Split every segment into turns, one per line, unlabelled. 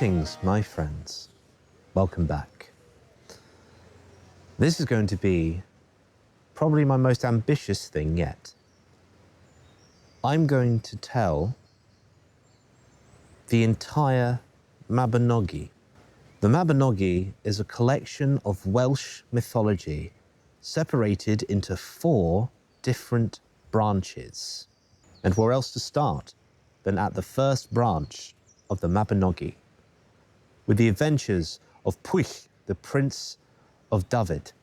Greetings, my friends. Welcome back. This is going to be probably my most ambitious thing yet. I'm going to tell the entire Mabinogi. The Mabinogi is a collection of Welsh mythology separated into 4 different branches. And where else to start than at the first branch of the Mabinogi, with the adventures of Pwyll, the Prince of Dyfed.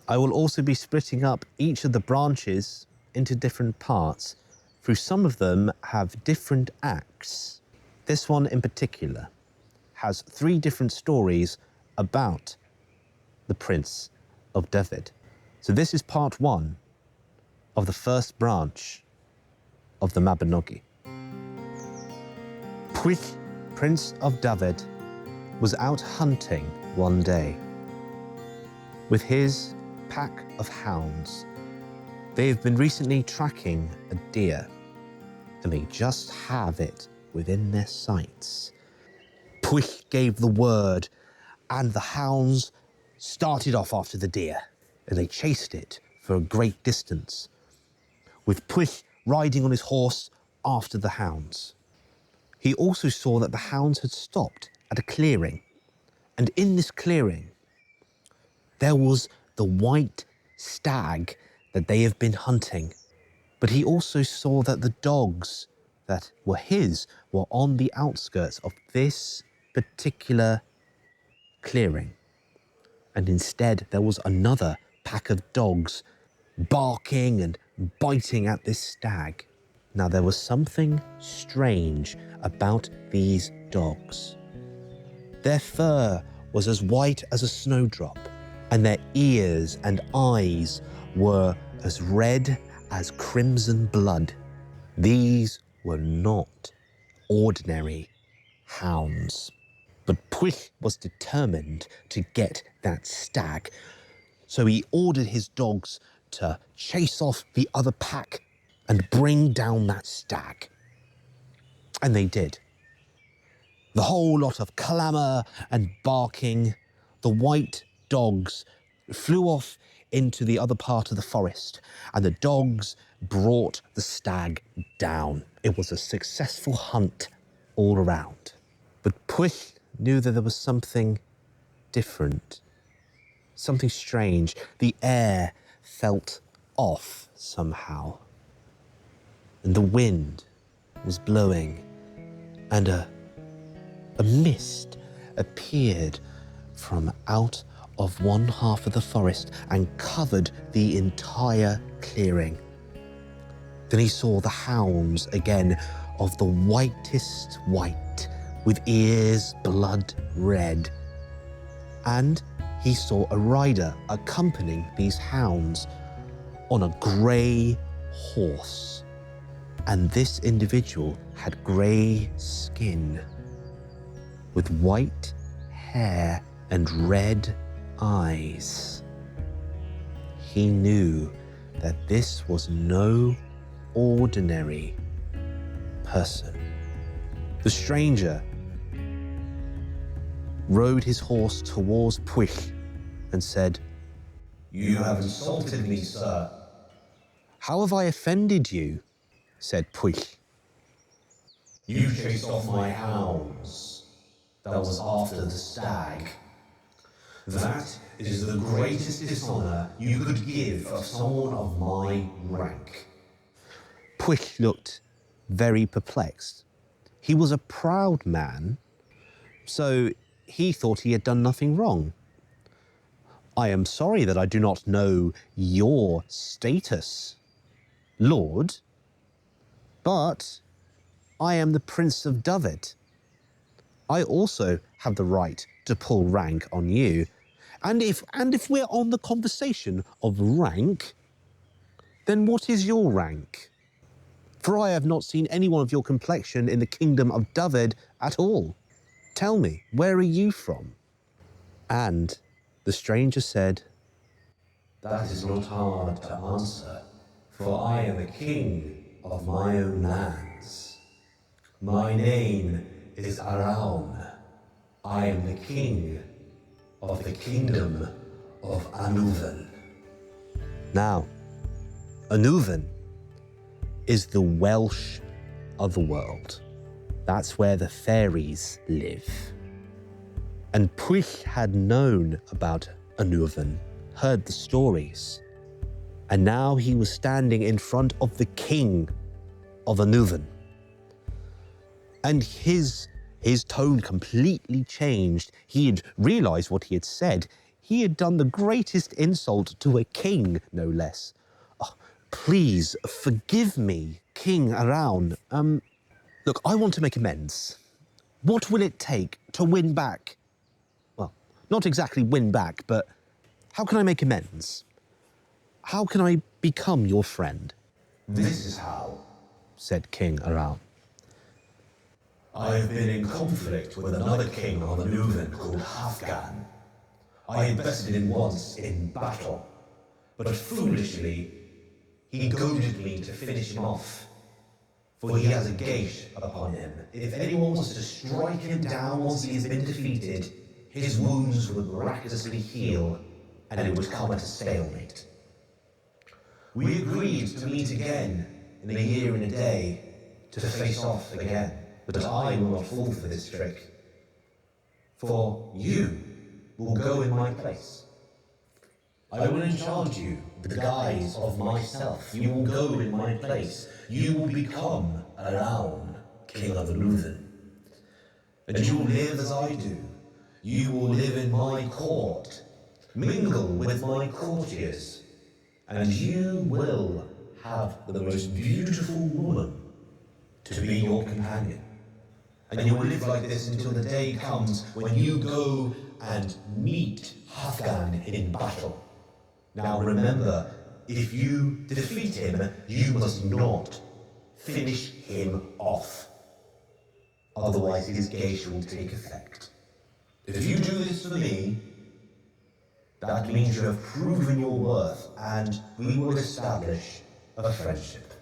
I will also be splitting up each of the branches into different parts, through some of them have different acts. This one in particular has 3 different stories about the Prince of Dyfed. So this is part 1 of the first branch of the Mabinogi. Pwyll Prince of Dyfed was out hunting one day with his pack of hounds. They have been recently tracking a deer, and they just have it within their sights. Pwyll gave the word, and the hounds started off after the deer, and they chased it for a great distance, with Pwyll riding on his horse after the hounds. He also saw that the hounds had stopped at a clearing, and in this clearing, there was the white stag that they have been hunting. But he also saw that the dogs that were his were on the outskirts of this particular clearing. And instead, there was another pack of dogs barking and biting at this stag. Now, there was something strange about these dogs. Their fur was as white as a snowdrop, and their ears and eyes were as red as crimson blood. These were not ordinary hounds. But Pwyll was determined to get that stag, so he ordered his dogs to chase off the other pack and bring down that stag. And they did. The whole lot of clamour and barking, the white dogs flew off into the other part of the forest, and the dogs brought the stag down. It was a successful hunt all around. But Pwyll knew that there was something different, something strange. The air felt off somehow, and the wind was blowing, and a mist appeared from out of one half of the forest and covered the entire clearing. Then he saw the hounds again, of the whitest white, with ears blood red. And he saw a rider accompanying these hounds on a grey horse. And this individual had grey skin, with white hair and red eyes. He knew that this was no ordinary person. The stranger rode his horse towards Pwyll and said,
"You have insulted me, sir."
"How have I offended you?" said Pwyll.
"You chased off my hounds. That was after the stag. That is the greatest dishonour you could give of someone of my rank."
Pwyll looked very perplexed. He was a proud man, so he thought he had done nothing wrong. "I am sorry that I do not know your status, Lord, but I am the Prince of Dyfed. I also have the right to pull rank on you. And if we're on the conversation of rank, then what is your rank? For I have not seen anyone of your complexion in the kingdom of Dyfed at all. Tell me, where are you from?" And the stranger said,
"That is not hard to answer, for I am a king of my own lands. My name is Arawn. I am the king of the kingdom of Annwfyn.
Now, Annwfyn is the Welsh Otherworld. That's where the fairies live. And Pwyll had known about Annwfyn, heard the stories, and now he was standing in front of the king of Annwfyn. And his tone completely changed. He had realized what he had said. He had done the greatest insult to a king, no less. Oh, please forgive me, King Arawn. Look, I want to make amends. What will it take to win back? Well, not exactly win back, but how can I make amends? How can I become your friend?
This is how,
said King Arawn.
I have been in conflict with another king of Annwfyn called Halfdan. I had bested him once in battle, but foolishly he goaded me to finish him off. For he has a gate upon him. If anyone was to strike him down once he has been defeated, his wounds would miraculously heal, and it would come at a stalemate. We agreed to meet again in a year and a day to face off again, but I will not fall for this trick. For you will go in my place. I will enchant you with the guise of myself. You will go in my place. You will become Arawn, king of Annwfyn. And you will live as I do. You will live in my court, mingle with my courtiers, and you will have the most beautiful woman to be your companion. And you will live like this until the day comes when you go and meet Halfdan in battle. Now remember, if you defeat him, you must not finish him off. Otherwise his gage will take effect. If you do this for me, that means you have proven your worth, and we will establish a friendship.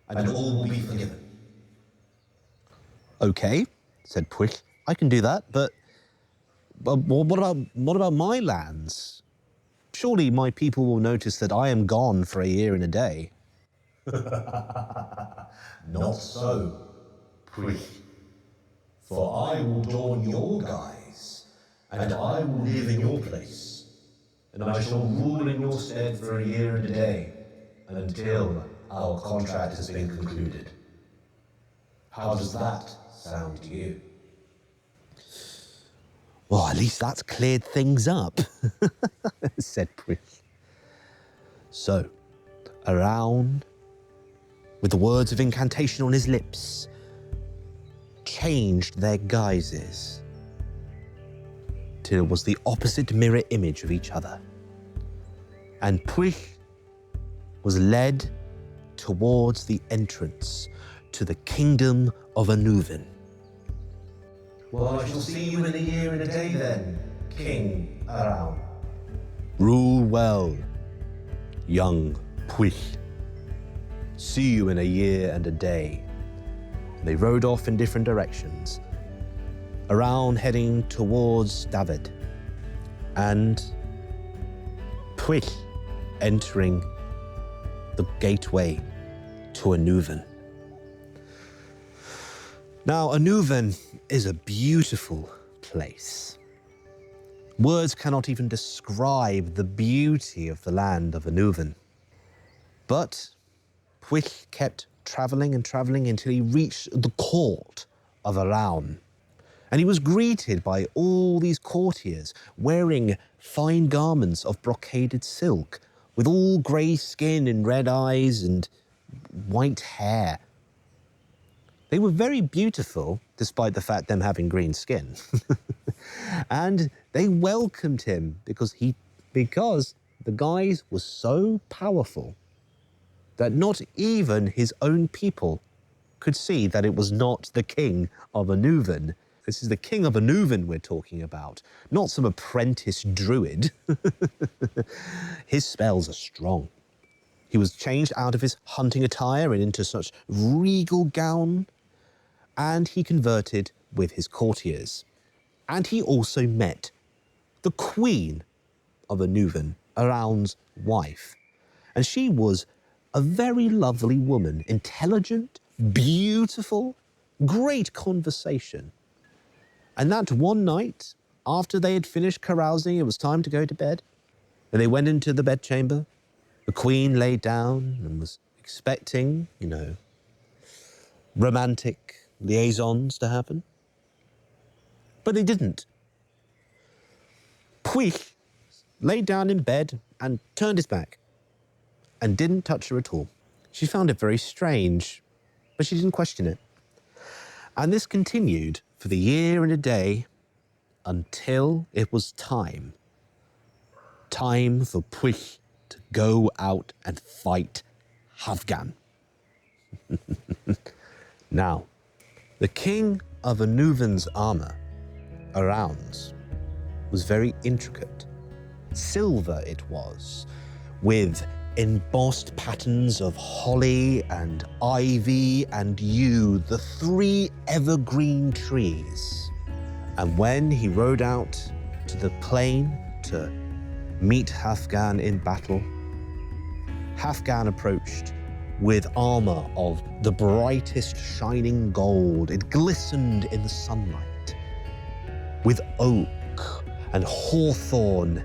And all will be forgiven.
Okay, said Pwyll. I can do that, but what about my lands? Surely my people will notice that I am gone for a year and a day.
Not so, Pwyll. For I will don your guise, and I will live in your place, and I shall rule in your stead for a year and a day, until our contract has been concluded. How does that sound to you?
Well, at least that's cleared things up, said Pwyll. So, Arawn, with the words of incantation on his lips, changed their guises till it was the opposite mirror image of each other. And Pwyll was led towards the entrance to the kingdom of Annwfyn.
Well, I shall see you in a year and a day then, King Arawn.
Rule well, young Pwyll. See you in a year and a day. They rode off in different directions, Arawn heading towards Dyfed, and Pwyll entering the gateway to Annwfyn. Now, Annwfyn is a beautiful place. Words cannot even describe the beauty of the land of Annwfyn. But Pwyll kept travelling and travelling until he reached the court of Arawn. And he was greeted by all these courtiers wearing fine garments of brocaded silk, with all grey skin and red eyes and white hair. They were very beautiful, despite the fact them having green skin. And they welcomed him because the guy was so powerful that not even his own people could see that it was not the king of Annwfyn. This is the king of Annwfyn we're talking about, not some apprentice druid. His spells are strong. He was changed out of his hunting attire and into such regal gown, and he converted with his courtiers. And he also met the Queen of Annwfyn, Arawn's wife. And she was a very lovely woman, intelligent, beautiful, great conversation. And that one night, after they had finished carousing, it was time to go to bed. And they went into the bedchamber. The Queen lay down and was expecting, romantic liaisons to happen. But they didn't. Pwyll lay down in bed and turned his back and didn't touch her at all. She found it very strange, but she didn't question it. And this continued for the year and a day until it was time. Time for Pwyll to go out and fight Hafgan. Now, the king of Annwfyn's armour, Arawn's, was very intricate. Silver it was, with embossed patterns of holly and ivy and yew, the 3 evergreen trees. And when he rode out to the plain to meet Hafgan in battle, Hafgan approached with armour of the brightest shining gold. It glistened in the sunlight, with oak and hawthorn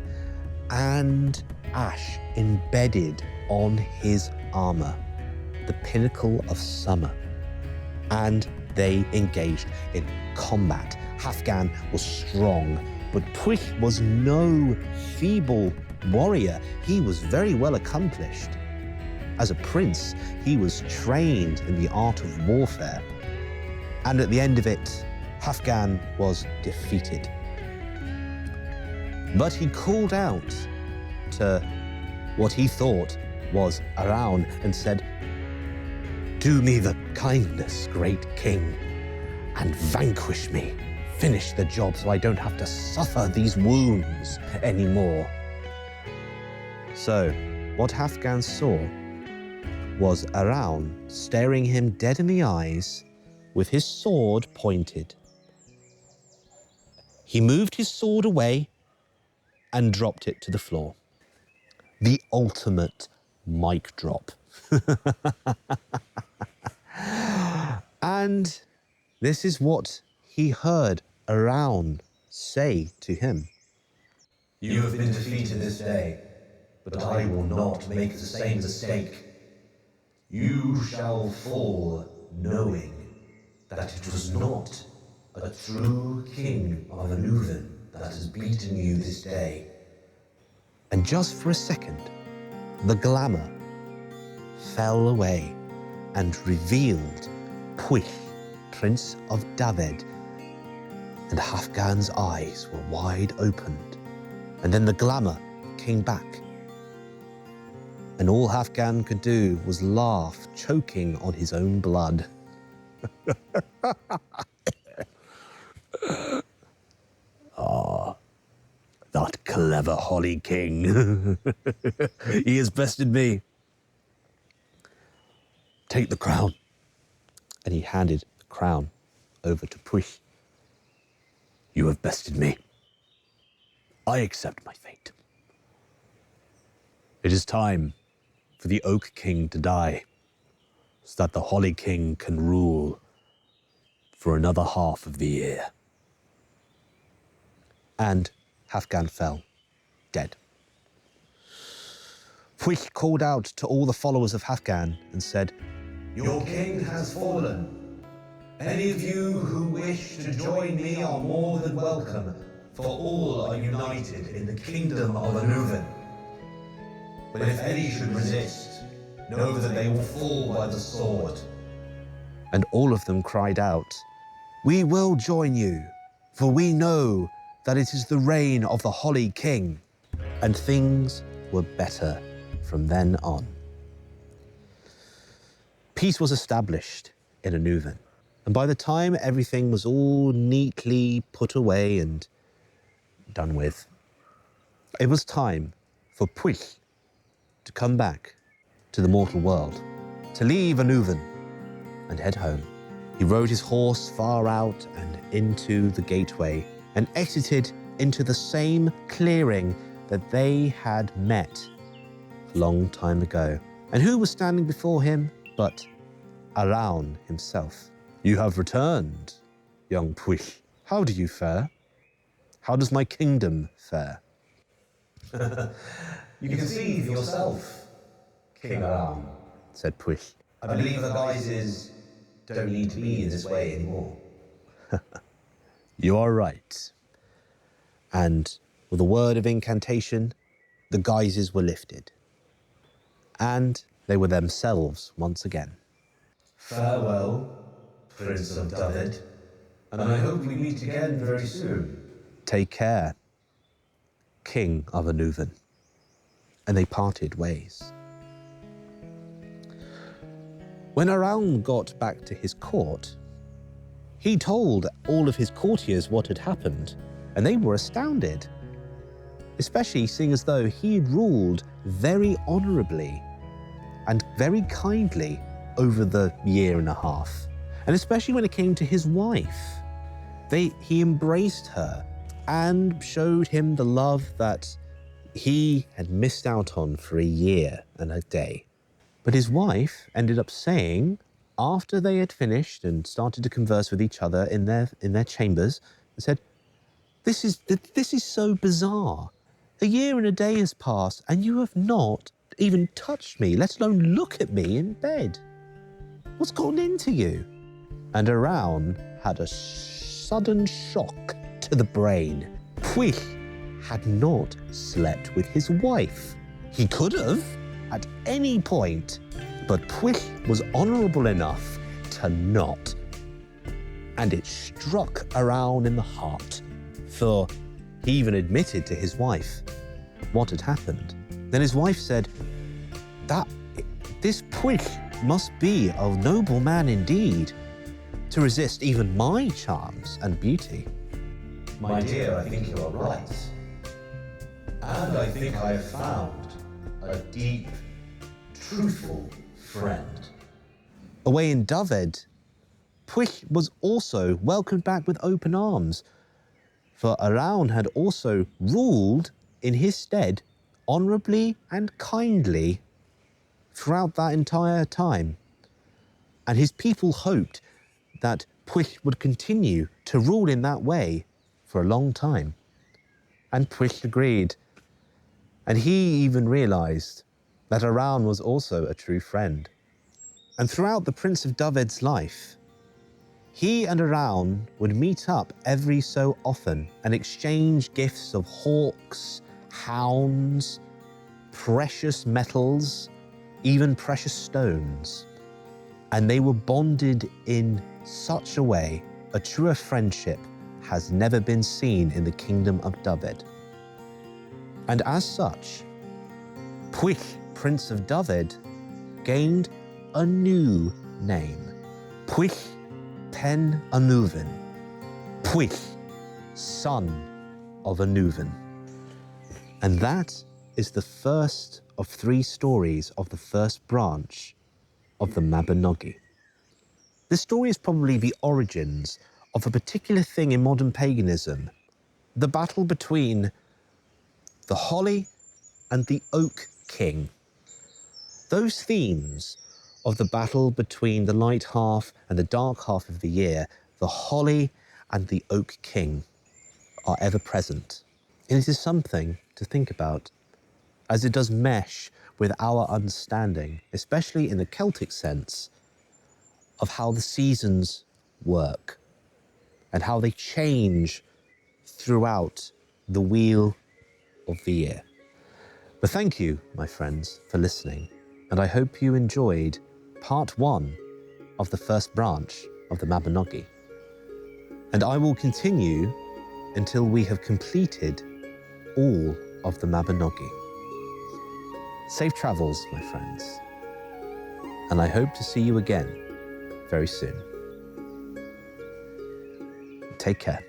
and ash embedded on his armour, the pinnacle of summer. And they engaged in combat. Hafgan was strong, but Pwyll was no feeble warrior. He was very well accomplished. As a prince, he was trained in the art of warfare. And at the end of it, Hafgan was defeated. But he called out to what he thought was Arawn and said, "Do me the kindness, great king, and vanquish me. Finish the job so I don't have to suffer these wounds anymore." So, what Hafgan saw was Arawn staring him dead in the eyes with his sword pointed. He moved his sword away and dropped it to the floor. The ultimate mic drop. And this is what he heard Arawn say to him.
"You have been defeated this day, but I will not make the same mistake. You shall fall knowing that it was not a true king of Annwfyn that has beaten you this day."
And just for a second, the glamour fell away and revealed Pwyll, Prince of Dyfed, and Hafgan's eyes were wide opened. And then the glamour came back. And all Hafgan could do was laugh, choking on his own blood. That clever Holly King. He has bested me. Take the crown. And he handed the crown over to Pwyll. You have bested me. I accept my fate. It is time for the Oak King to die, so that the Holly King can rule for another half of the year. And Hafgan fell, dead. Pwyll called out to all the followers of Hafgan and said,
"Your king has fallen. Any of you who wish to join me are more than welcome, for all are united in the kingdom of Annwfyn. But if any should resist, know that they will fall by the sword."
And all of them cried out, "We will join you, for we know that it is the reign of the Holly King." And things were better from then on. Peace was established in Annwfyn, and by the time everything was all neatly put away and done with, it was time for Pwyll to come back to the mortal world, to leave Annwfyn and head home. He rode his horse far out and into the gateway and exited into the same clearing that they had met a long time ago. And who was standing before him but Arawn himself? "You have returned, young Pwyll. How do you fare? How does my kingdom fare?"
You can see for yourself, King Arawn,
said Pwyll.
"I believe the guises don't need to be in this way anymore."
"You are right." And with a word of incantation, the guises were lifted. And they were themselves once again.
"Farewell, Prince of Dyfed, and I hope we meet again very soon."
"Take care, King of Annwfyn." And they parted ways. When Arawn got back to his court, he told all of his courtiers what had happened, and they were astounded, especially seeing as though he had ruled very honourably and very kindly over the year and a half, and especially when it came to his wife. He embraced her and showed him the love that he had missed out on for a year and a day. But his wife ended up saying, after they had finished and started to converse with each other in their chambers, and said, this is so bizarre. A year and a day has passed and you have not even touched me, let alone look at me in bed. What's gotten into you?" And Arawn had a sudden shock to the brain. Pwyll had not slept with his wife. He could have at any point, but Pwyll was honourable enough to not. And it struck Arawn in the heart, for he even admitted to his wife what had happened. Then his wife said, "This Pwyll must be a noble man indeed, to resist even my charms and beauty."
"My dear, I think you are right. And I think I have found a deep, truthful friend."
Away in Dyfed, Pwyll was also welcomed back with open arms, for Arawn had also ruled in his stead honourably and kindly throughout that entire time. And his people hoped that Pwyll would continue to rule in that way for a long time. And Pwyll agreed. And he even realised that Arawn was also a true friend. And throughout the Prince of Dyfed's life, he and Arawn would meet up every so often and exchange gifts of hawks, hounds, precious metals, even precious stones. And they were bonded in such a way, a truer friendship has never been seen in the kingdom of Dyfed. And as such, Pwyll, Prince of Dyfed, gained a new name. Pwyll Pen Annwfyn. Pwyll, son of Annwfyn. And that is the first of 3 stories of the first branch of the Mabinogi. This story is probably the origins of a particular thing in modern paganism, the battle between the holly and the oak king. Those themes of the battle between the light half and the dark half of the year, the holly and the oak king, are ever present. And it is something to think about, as it does mesh with our understanding, especially in the Celtic sense, of how the seasons work and how they change throughout the wheel of the year. But thank you, my friends, for listening, and I hope you enjoyed part 1 of the first branch of the Mabinogi. And I will continue until we have completed all of the Mabinogi. Safe travels, my friends, and I hope to see you again very soon. Take care.